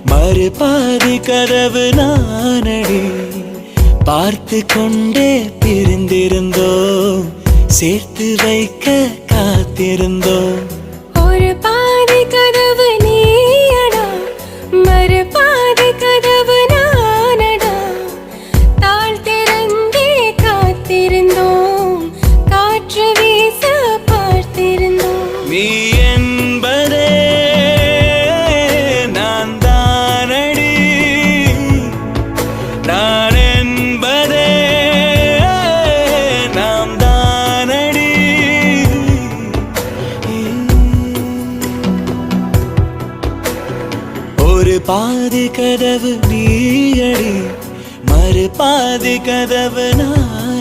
மறுபாதி கதவு நானடி பார்த்து கொண்டே பிரிந்திருந்தோம் சேர்த்து வைக்க காத்திருந்தோம் ஒரு பாதி கதவு நீயடா மறுபாதி கதவு நானடா தாழ் திறந்தே காத்திருந்தோம் காற்று வீச பார்த்திருந்தோம் நீ என்பதே நான் தானடி நான் என்பதே நாம் தானடி ஒரு பாதி கதவு நீயடி மறுபாதி கதவு நான்